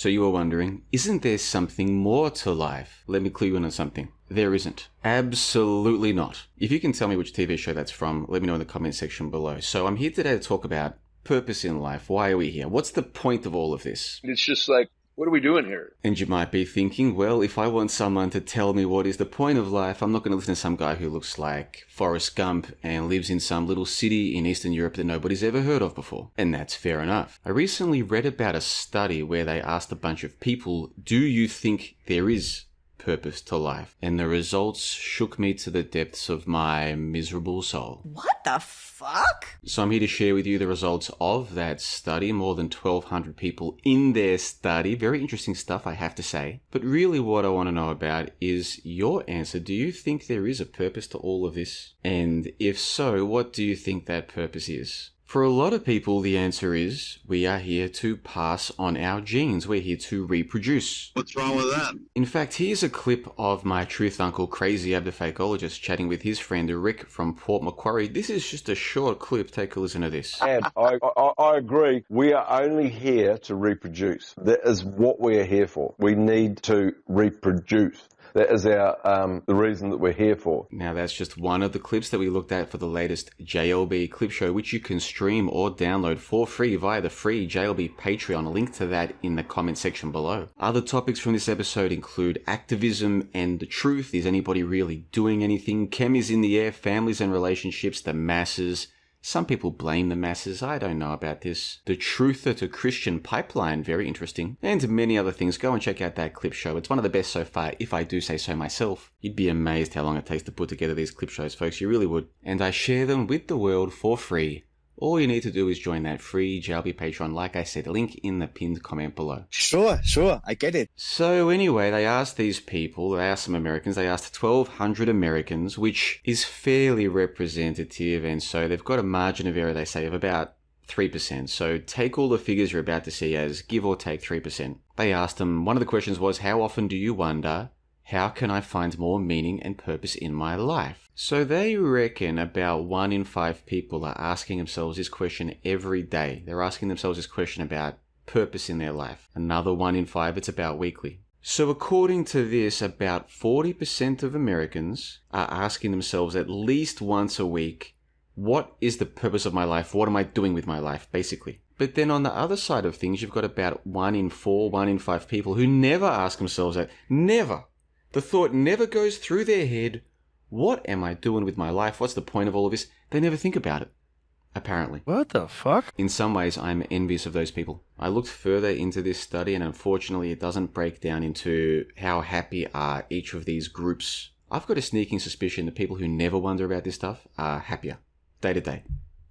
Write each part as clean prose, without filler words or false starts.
So you were wondering, isn't there something more to life? Let me clue you in on something. There isn't. Absolutely not. If you can tell me which TV show that's from, let me know in the comment section below. So I'm here today to talk about purpose in life. Why are we here? What's the point of all of this? It's just like, what are we doing here? And you might be thinking, well, if I want someone to tell me what is the point of life, I'm not going to listen to some guy who looks like Forrest Gump and lives in some little city in Eastern Europe that nobody's ever heard of before. And that's fair enough. I recently read about a study where they asked a bunch of people, do you think there is purpose to life? And the results shook me to the depths of my miserable soul. What the fuck? So I'm here to share with you the results of that study. More than 1,200 people in their study. Very interesting stuff, I have to say. But really what I want to know about is your answer. Do you think there is a purpose to all of this? And if so, what do you think that purpose is? For a lot of people, the answer is we are here to pass on our genes. We're here to reproduce. What's wrong with that? In fact, here's a clip of my truth uncle, Crazy Abdifacologist, chatting with his friend Rick from Port Macquarie. This is just a short clip. Take a listen to this. And I agree. We are only here to reproduce. That is what we are here for. We need to reproduce. That is the reason that we're here for. Now, that's just one of the clips that we looked at for the latest JLB clip show, which you can stream or download for free via the free JLB Patreon. Link to that in the comment section below. Other topics from this episode include activism and the truth. Is anybody really doing anything? Chem is in the air, families and relationships, the masses. Some people blame the masses. I don't know about this. The Truther to Christian pipeline, very interesting. And many other things. Go and check out that clip show. It's one of the best so far, if I do say so myself. You'd be amazed how long it takes to put together these clip shows, folks. You really would. And I share them with the world for free. All you need to do is join that free JLB Patreon. Like I said, link in the pinned comment below. Sure, I get it. So anyway, they asked these people, they asked some Americans, they asked 1,200 Americans, which is fairly representative. And so they've got a margin of error, they say, of about 3%. So take all the figures you're about to see as give or take 3%. They asked them, one of the questions was, how often do you wonder, how can I find more meaning and purpose in my life? So they reckon about 1 in 5 people are asking themselves this question every day. They're asking themselves this question about purpose in their life. Another 1 in 5, it's about weekly. So according to this, about 40% of Americans are asking themselves at least once a week, what is the purpose of my life? What am I doing with my life, basically? But then on the other side of things, you've got about 1 in 4, 1 in 5 people who never ask themselves that. Never. The thought never goes through their head, what am I doing with my life? What's the point of all of this? They never think about it, apparently. What the fuck? In some ways, I'm envious of those people. I looked further into this study, and unfortunately, it doesn't break down into how happy are each of these groups. I've got a sneaking suspicion that people who never wonder about this stuff are happier, day to day.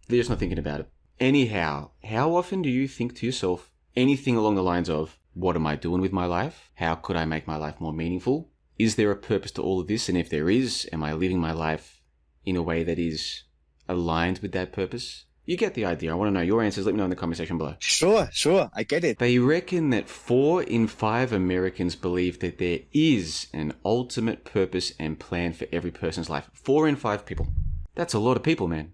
They're just not thinking about it. Anyhow, how often do you think to yourself anything along the lines of, what am I doing with my life? How could I make my life more meaningful? Is there a purpose to all of this? And if there is, am I living my life in a way that is aligned with that purpose? You get the idea. I want to know your answers. Let me know in the comment section below. Sure, I get it. They reckon that 4 in 5 Americans believe that there is an ultimate purpose and plan for every person's life. 4 in 5 people. That's a lot of people, man.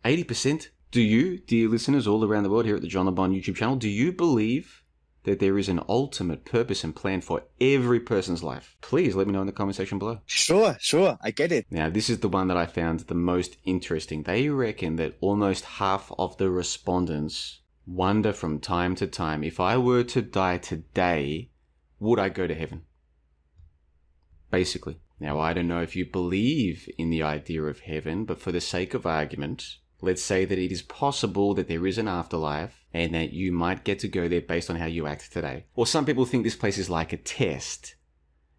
80%. Do you, dear listeners all around the world here at the John LeBon YouTube channel, do you believe that there is an ultimate purpose and plan for every person's life? Please let me know in the comment section below. Sure, I get it. Now, this is the one that I found the most interesting. They reckon that almost half of the respondents wonder from time to time, if I were to die today, would I go to heaven? Basically. Now, I don't know if you believe in the idea of heaven, but for the sake of argument, let's say that it is possible that there is an afterlife and that you might get to go there based on how you act today. Or some people think this place is like a test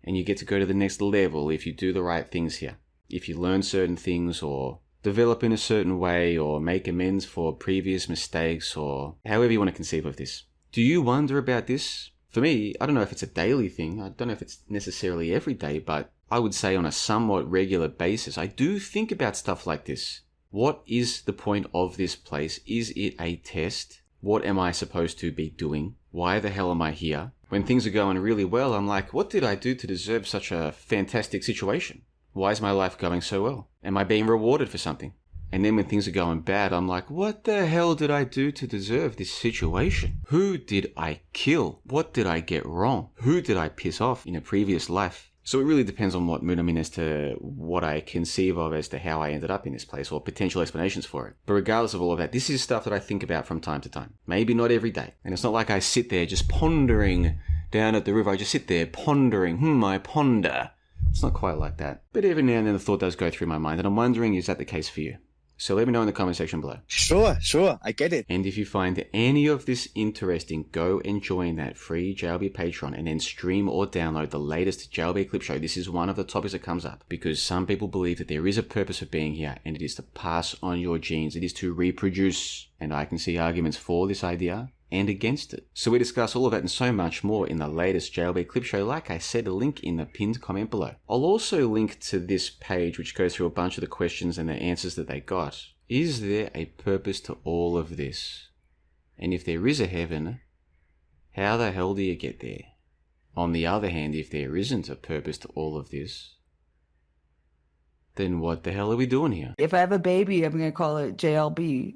and you get to go to the next level if you do the right things here. If you learn certain things or develop in a certain way or make amends for previous mistakes or however you want to conceive of this. Do you wonder about this? For me, I don't know if it's a daily thing. I don't know if it's necessarily every day, but I would say on a somewhat regular basis, I do think about stuff like this. What is the point of this place? Is it a test? What am I supposed to be doing? Why the hell am I here? When things are going really well, I'm like, what did I do to deserve such a fantastic situation? Why is my life going so well? Am I being rewarded for something? And then when things are going bad, I'm like, what the hell did I do to deserve this situation? Who did I kill? What did I get wrong? Who did I piss off in a previous life? So it really depends on what mood I'm in as to what I conceive of as to how I ended up in this place or potential explanations for it. But regardless of all of that, this is stuff that I think about from time to time. Maybe not every day. And it's not like I sit there just pondering down at the river. I just sit there pondering, I ponder. It's not quite like that. But every now and then the thought does go through my mind, and I'm wondering, is that the case for you? So let me know in the comment section below. Sure, I get it. And if you find any of this interesting, go and join that free JLB Patreon and then stream or download the latest JLB Clip Show. This is one of the topics that comes up because some people believe that there is a purpose of being here, and it is to pass on your genes. It is to reproduce. And I can see arguments for this idea and against it. So we discuss all of that and so much more in the latest JLB Clip Show. Like I said, a link in the pinned comment below. I'll also link to this page which goes through a bunch of the questions and the answers that they got. Is there a purpose to all of this? And if there is a heaven, how the hell do you get there? On the other hand, if there isn't a purpose to all of this, then what the hell are we doing here? If I have a baby, I'm going to call it JLB.